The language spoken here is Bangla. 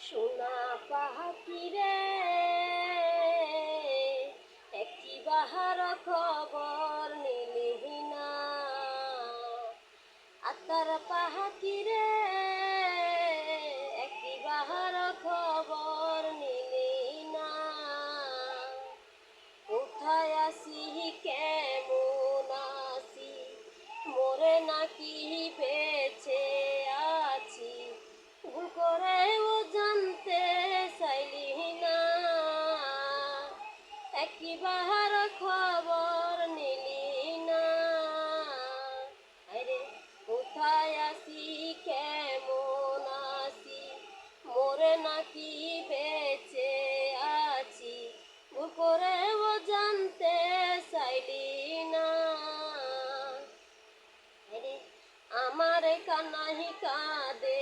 সোনা পাখিরে একটি বাহার খবর নিলি না। আতার পাখিরে একটি বাহার খবর নিলি না। কোথায় আসি কেমন আসি মোরে নাকি বেঁচে আছি ভুল করেও জানতে চাইলি না। একবার খবর নিলি না। আরে কোথায় আসি কেমন আসি মোরে নাকি বেঁচে আছি ভুল করেও জানতে চাইলি না। আরে আমার কানাহি কাঁদে